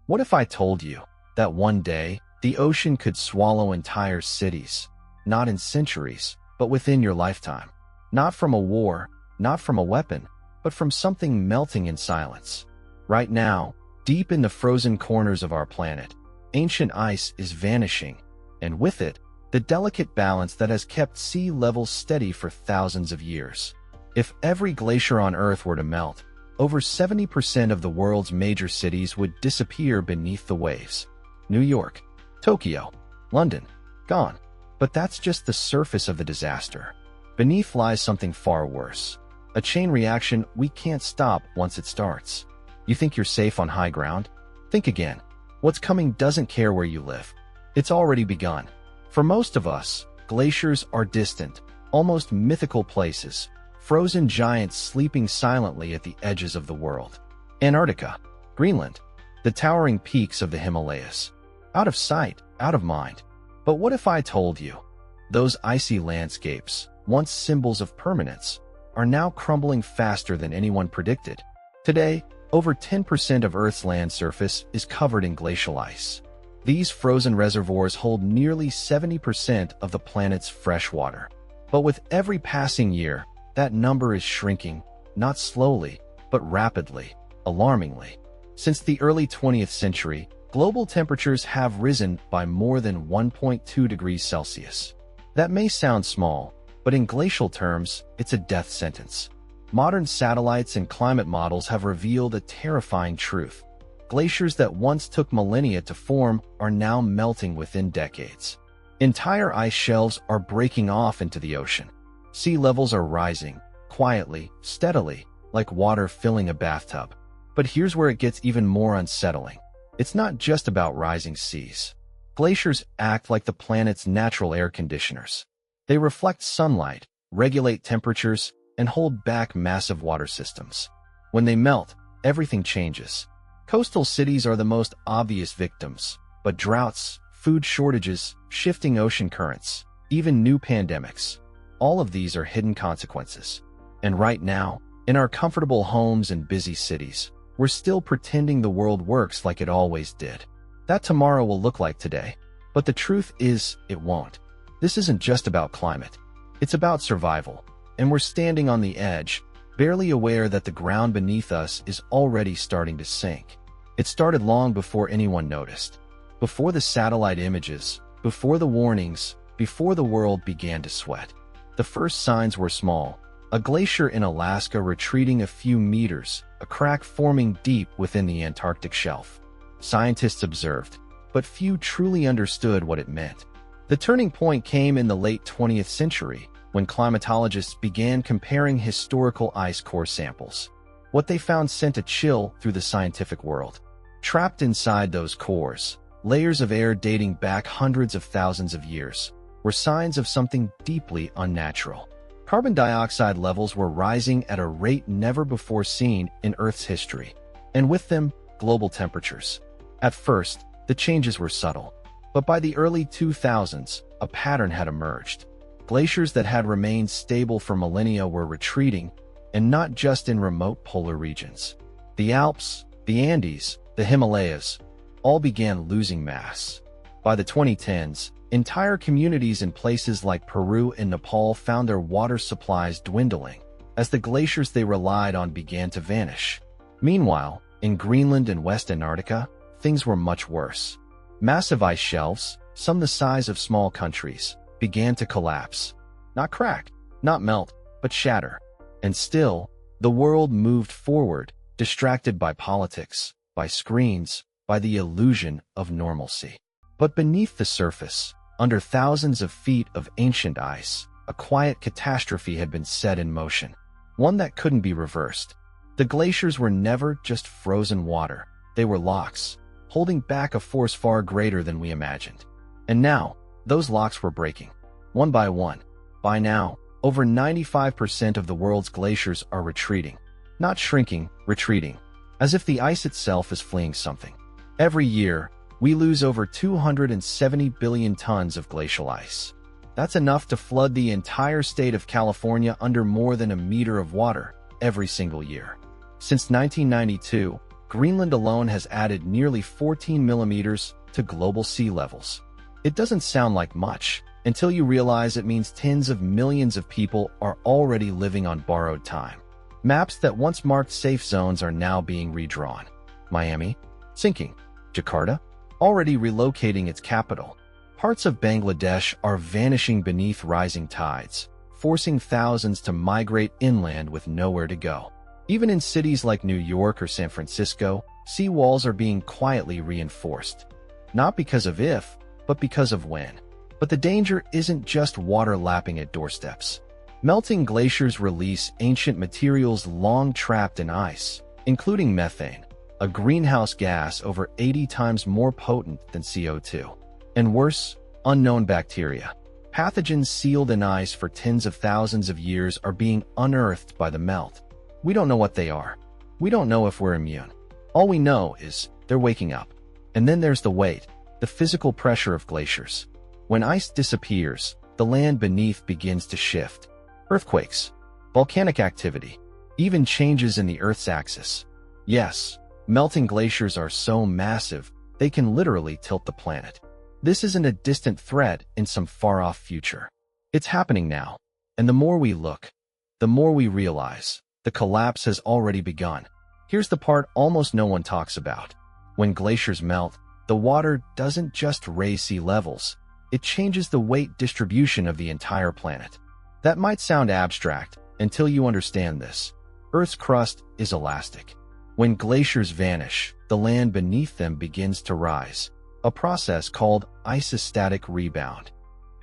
What if I told you that one day the ocean could swallow entire cities, not in centuries, but within your lifetime? Not from a war, not from a weapon, but from something melting in silence. Right now, deep in the frozen corners of our planet, ancient ice is vanishing, and with it, the delicate balance that has kept sea levels steady for thousands of years. If every glacier on Earth were to melt, over 70% of the world's major cities would disappear beneath the waves. New York, Tokyo, London, gone. But that's just the surface of the disaster. Beneath lies something far worse. A chain reaction we can't stop once it starts. You think you're safe on high ground? Think again. What's coming doesn't care where you live. It's already begun. For most of us, glaciers are distant, almost mythical places, frozen giants sleeping silently at the edges of the world. Antarctica, Greenland, the towering peaks of the Himalayas. Out of sight, out of mind. But what if I told you? Those icy landscapes, once symbols of permanence, are now crumbling faster than anyone predicted. Today, over 10% of Earth's land surface is covered in glacial ice. These frozen reservoirs hold nearly 70% of the planet's fresh water. But with every passing year, that number is shrinking, not slowly, but rapidly, alarmingly. Since the early 20th century, global temperatures have risen by more than 1.2 degrees Celsius. That may sound small, but in glacial terms, it's a death sentence. Modern satellites and climate models have revealed a terrifying truth. Glaciers that once took millennia to form are now melting within decades. Entire ice shelves are breaking off into the ocean. Sea levels are rising, quietly, steadily, like water filling a bathtub. But here's where it gets even more unsettling. It's not just about rising seas. Glaciers act like the planet's natural air conditioners. They reflect sunlight, regulate temperatures, and hold back massive water systems. When they melt, everything changes. Coastal cities are the most obvious victims, but droughts, food shortages, shifting ocean currents, even new pandemics, all of these are hidden consequences. And right now, in our comfortable homes and busy cities, we're still pretending the world works like it always did. That tomorrow will look like today. But the truth is, it won't. This isn't just about climate. It's about survival. And we're standing on the edge, barely aware that the ground beneath us is already starting to sink. It started long before anyone noticed. Before the satellite images, before the warnings, before the world began to sweat. The first signs were small. A glacier in Alaska retreating a few meters, a crack forming deep within the Antarctic shelf. Scientists observed, but few truly understood what it meant. The turning point came in the late 20th century, when climatologists began comparing historical ice core samples. What they found sent a chill through the scientific world. Trapped inside those cores, layers of air dating back hundreds of thousands of years, were signs of something deeply unnatural. Carbon dioxide levels were rising at a rate never before seen in Earth's history, and with them, global temperatures. At first, the changes were subtle, but by the early 2000s, a pattern had emerged. Glaciers that had remained stable for millennia were retreating, and not just in remote polar regions. The Alps, the Andes, the Himalayas, all began losing mass. By the 2010s, entire communities in places like Peru and Nepal found their water supplies dwindling, as the glaciers they relied on began to vanish. Meanwhile, in Greenland and West Antarctica, things were much worse. Massive ice shelves, some the size of small countries, began to collapse. Not crack, not melt, but shatter. And still, the world moved forward, distracted by politics, by screens, by the illusion of normalcy. But beneath the surface, under thousands of feet of ancient ice, a quiet catastrophe had been set in motion, one that couldn't be reversed. The glaciers were never just frozen water. They were locks, holding back a force far greater than we imagined. And now, those locks were breaking, one by one. By now, over 95% of the world's glaciers are retreating. Not shrinking, retreating, as if the ice itself is fleeing something. Every year, we lose over 270 billion tons of glacial ice. That's enough to flood the entire state of California under more than a meter of water every single year. Since 1992, Greenland alone has added nearly 14 millimeters to global sea levels. It doesn't sound like much until you realize it means tens of millions of people are already living on borrowed time. Maps that once marked safe zones are now being redrawn. Miami, sinking. Jakarta, already relocating its capital. Parts of Bangladesh are vanishing beneath rising tides, forcing thousands to migrate inland with nowhere to go. Even in cities like New York or San Francisco, seawalls are being quietly reinforced. Not because of if, but because of when. But the danger isn't just water lapping at doorsteps. Melting glaciers release ancient materials long trapped in ice, including methane, a greenhouse gas over 80 times more potent than CO2. And worse, unknown bacteria. Pathogens sealed in ice for tens of thousands of years are being unearthed by the melt. We don't know what they are. We don't know if we're immune. All we know is they're waking up. And then there's the weight, the physical pressure of glaciers. When ice disappears, the land beneath begins to shift. Earthquakes, volcanic activity, even changes in the Earth's axis. Yes, melting glaciers are so massive, they can literally tilt the planet. This isn't a distant threat in some far-off future. It's happening now. And the more we look, the more we realize the collapse has already begun. Here's the part almost no one talks about. When glaciers melt, the water doesn't just raise sea levels, it changes the weight distribution of the entire planet. That might sound abstract until you understand this. Earth's crust is elastic. When glaciers vanish, the land beneath them begins to rise, a process called isostatic rebound.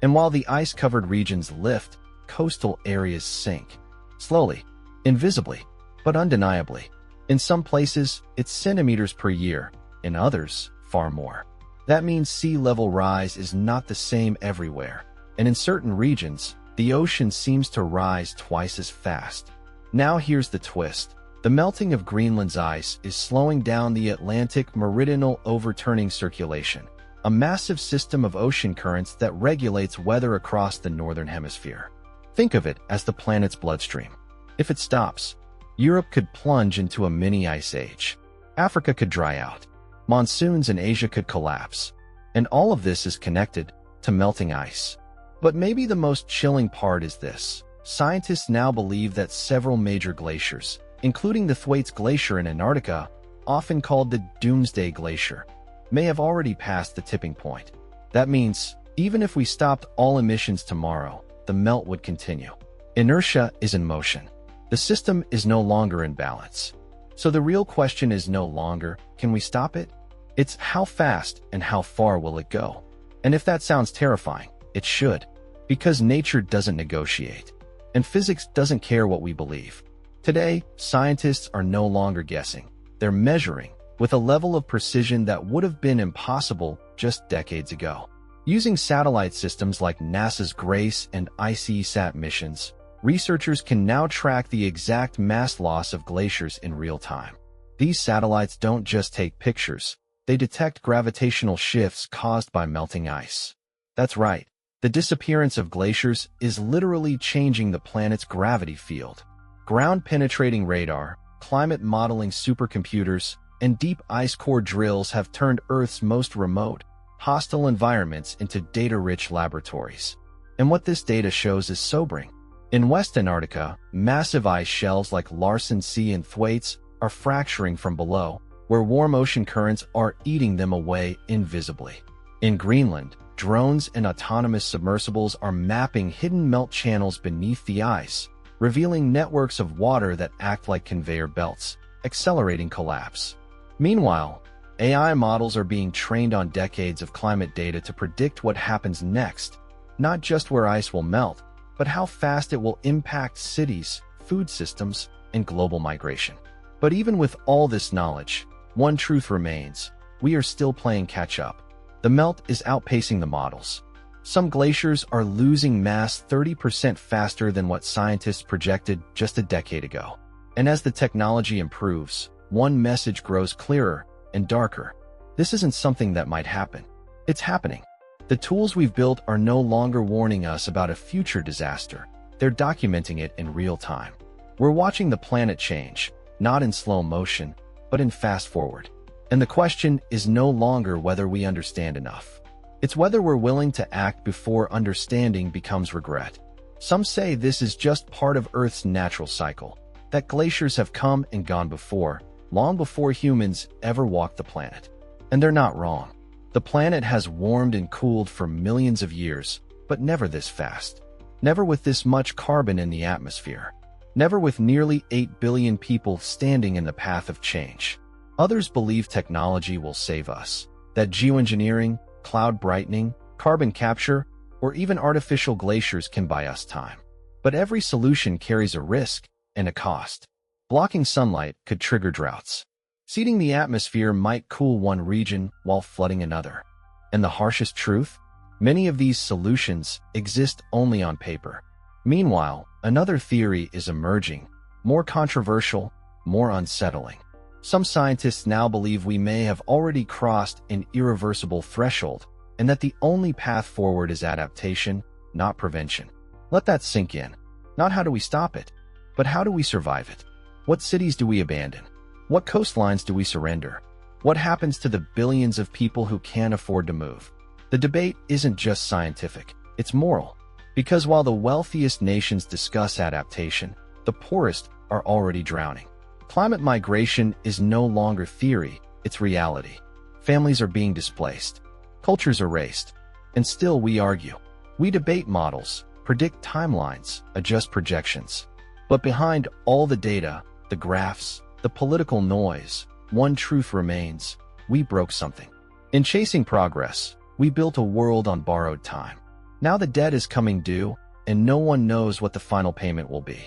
And while the ice-covered regions lift, coastal areas sink. Slowly, invisibly, but undeniably. In some places, it's centimeters per year, in others, far more. That means sea level rise is not the same everywhere, and in certain regions, the ocean seems to rise twice as fast. Now here's the twist. The melting of Greenland's ice is slowing down the Atlantic meridional overturning circulation, a massive system of ocean currents that regulates weather across the northern hemisphere. Think of it as the planet's bloodstream. If it stops, Europe could plunge into a mini ice age. Africa could dry out. Monsoons in Asia could collapse. And all of this is connected to melting ice. But maybe the most chilling part is this. Scientists now believe that several major glaciers, including the Thwaites Glacier in Antarctica, often called the Doomsday Glacier, may have already passed the tipping point. That means, even if we stopped all emissions tomorrow, the melt would continue. Inertia is in motion. The system is no longer in balance. So the real question is no longer, can we stop it? It's how fast and how far will it go? And if that sounds terrifying, it should. Because nature doesn't negotiate. And physics doesn't care what we believe. Today, scientists are no longer guessing. They're measuring with a level of precision that would have been impossible just decades ago. Using satellite systems like NASA's GRACE and ICESat missions, researchers can now track the exact mass loss of glaciers in real time. These satellites don't just take pictures, they detect gravitational shifts caused by melting ice. That's right, the disappearance of glaciers is literally changing the planet's gravity field. Ground-penetrating radar, climate modeling supercomputers, and deep ice core drills have turned Earth's most remote, hostile environments into data-rich laboratories. And what this data shows is sobering. In West Antarctica, massive ice shelves like Larsen C and Thwaites are fracturing from below, where warm ocean currents are eating them away invisibly. In Greenland, drones and autonomous submersibles are mapping hidden melt channels beneath the ice, revealing networks of water that act like conveyor belts, accelerating collapse. Meanwhile, AI models are being trained on decades of climate data to predict what happens next, not just where ice will melt, but how fast it will impact cities, food systems, and global migration. But even with all this knowledge, one truth remains: we are still playing catch-up. The melt is outpacing the models. Some glaciers are losing mass 30% faster than what scientists projected just a decade ago. And as the technology improves, one message grows clearer and darker. This isn't something that might happen. It's happening. The tools we've built are no longer warning us about a future disaster. They're documenting it in real time. We're watching the planet change, not in slow motion, but in fast forward. And the question is no longer whether we understand enough. It's whether we're willing to act before understanding becomes regret. Some say this is just part of Earth's natural cycle, that glaciers have come and gone before, long before humans ever walked the planet. And they're not wrong. The planet has warmed and cooled for millions of years, but never this fast. Never with this much carbon in the atmosphere. Never with nearly 8 billion people standing in the path of change. Others believe technology will save us, that geoengineering, cloud brightening, carbon capture, or even artificial glaciers can buy us time. But every solution carries a risk and a cost. Blocking sunlight could trigger droughts. Seeding the atmosphere might cool one region while flooding another. And the harshest truth? Many of these solutions exist only on paper. Meanwhile, another theory is emerging, more controversial, more unsettling. Some scientists now believe we may have already crossed an irreversible threshold, and that the only path forward is adaptation, not prevention. Let that sink in. Not how do we stop it, but how do we survive it? What cities do we abandon? What coastlines do we surrender? What happens to the billions of people who can't afford to move? The debate isn't just scientific, it's moral. Because while the wealthiest nations discuss adaptation, the poorest are already drowning. Climate migration is no longer theory, it's reality. Families are being displaced. Cultures erased. And still we argue. We debate models, predict timelines, adjust projections. But behind all the data, the graphs, the political noise, one truth remains: we broke something. In chasing progress, we built a world on borrowed time. Now the debt is coming due, and no one knows what the final payment will be.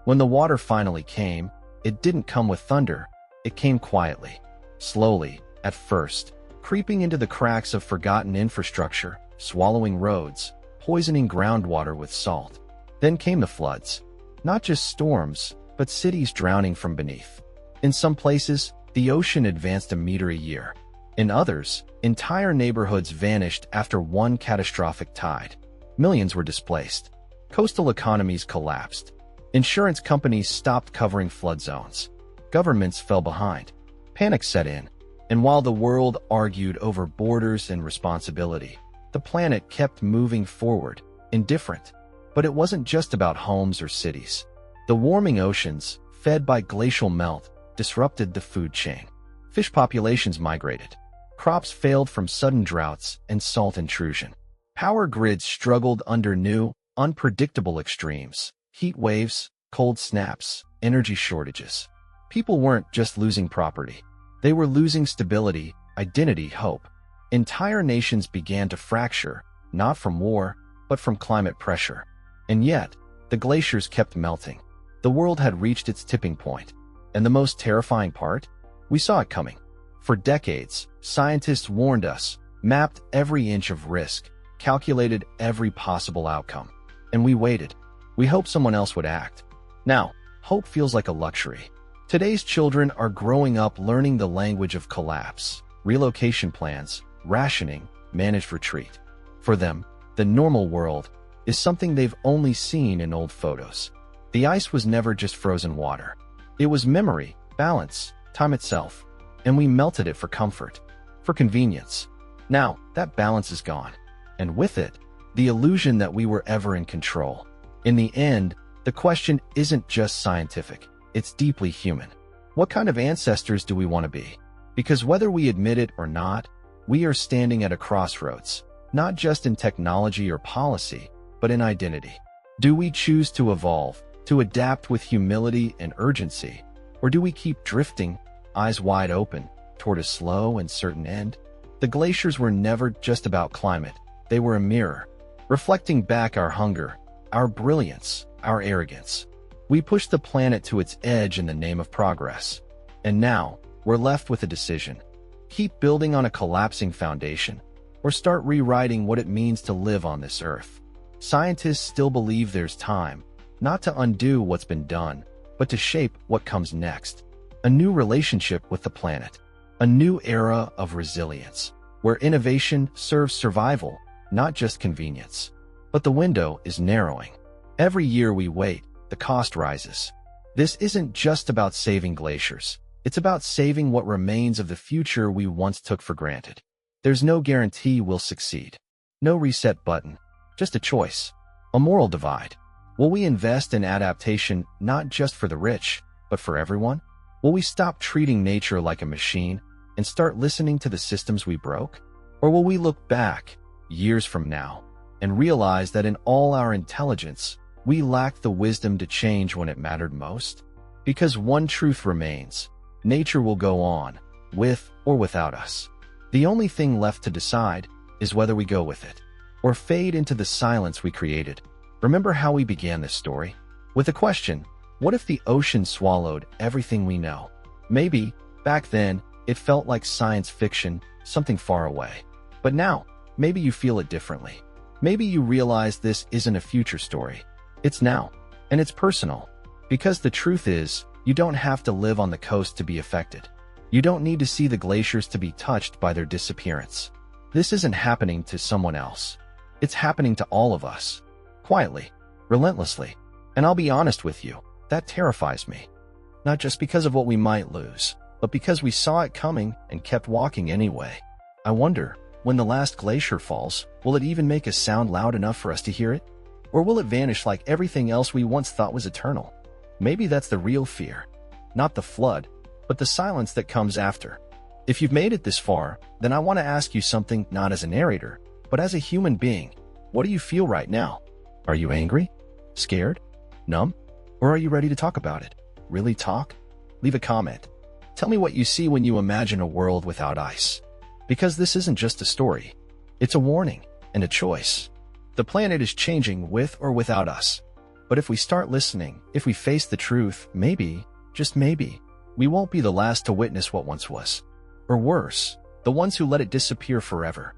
When the water finally came, it didn't come with thunder, it came quietly, slowly, at first, creeping into the cracks of forgotten infrastructure, swallowing roads, poisoning groundwater with salt. Then came the floods. Not just storms, but cities drowning from beneath. In some places, the ocean advanced a meter a year. In others, entire neighborhoods vanished after one catastrophic tide. Millions were displaced. Coastal economies collapsed. Insurance companies stopped covering flood zones. Governments fell behind. Panic set in. And while the world argued over borders and responsibility, the planet kept moving forward, indifferent. But it wasn't just about homes or cities. The warming oceans, fed by glacial melt, disrupted the food chain. Fish populations migrated. Crops failed from sudden droughts and salt intrusion. Power grids struggled under new, unpredictable extremes. Heat waves, cold snaps, energy shortages. People weren't just losing property. They were losing stability, identity, hope. Entire nations began to fracture, not from war, but from climate pressure. And yet, the glaciers kept melting. The world had reached its tipping point. And the most terrifying part? We saw it coming. For decades, scientists warned us, mapped every inch of risk, calculated every possible outcome. And we waited. We hoped someone else would act. Now, hope feels like a luxury. Today's children are growing up learning the language of collapse, relocation plans, rationing, managed retreat. For them, the normal world is something they've only seen in old photos. The ice was never just frozen water. It was memory, balance, time itself. And we melted it for comfort, for convenience. Now, that balance is gone. And with it, the illusion that we were ever in control. In the end, the question isn't just scientific, it's deeply human. What kind of ancestors do we want to be? Because whether we admit it or not, we are standing at a crossroads, not just in technology or policy, but in identity. Do we choose to evolve, to adapt with humility and urgency? Or do we keep drifting, eyes wide open, toward a slow and certain end? The glaciers were never just about climate. They were a mirror, reflecting back our hunger, our brilliance, our arrogance. We pushed the planet to its edge in the name of progress. And now, we're left with a decision. Keep building on a collapsing foundation, or start rewriting what it means to live on this earth. Scientists still believe there's time, not to undo what's been done, but to shape what comes next. A new relationship with the planet. A new era of resilience, where innovation serves survival, not just convenience. But the window is narrowing. Every year we wait, the cost rises. This isn't just about saving glaciers. It's about saving what remains of the future we once took for granted. There's no guarantee we'll succeed. No reset button, just a choice. A moral divide. Will we invest in adaptation not just for the rich, but for everyone? Will we stop treating nature like a machine and start listening to the systems we broke? Or will we look back, years from now, and realize that in all our intelligence, we lacked the wisdom to change when it mattered most? Because one truth remains: nature will go on, with or without us. The only thing left to decide is whether we go with it, or fade into the silence we created. Remember how we began this story? With a question: what if the ocean swallowed everything we know? Maybe, back then, it felt like science fiction, something far away. But now, maybe you feel it differently. Maybe you realize this isn't a future story. It's now, and it's personal. Because the truth is, you don't have to live on the coast to be affected. You don't need to see the glaciers to be touched by their disappearance. This isn't happening to someone else. It's happening to all of us. Quietly, relentlessly. And I'll be honest with you, that terrifies me. Not just because of what we might lose, but because we saw it coming and kept walking anyway. I wonder, when the last glacier falls, will it even make a sound loud enough for us to hear it? Or will it vanish like everything else we once thought was eternal? Maybe that's the real fear. Not the flood, but the silence that comes after. If you've made it this far, then I want to ask you something, not as a narrator, but as a human being. What do you feel right now? Are you angry? Scared? Numb? Or are you ready to talk about it? Really talk? Leave a comment. Tell me what you see when you imagine a world without ice. Because this isn't just a story. It's a warning and a choice. The planet is changing with or without us. But if we start listening, if we face the truth, maybe, just maybe, we won't be the last to witness what once was. Or worse, the ones who let it disappear forever.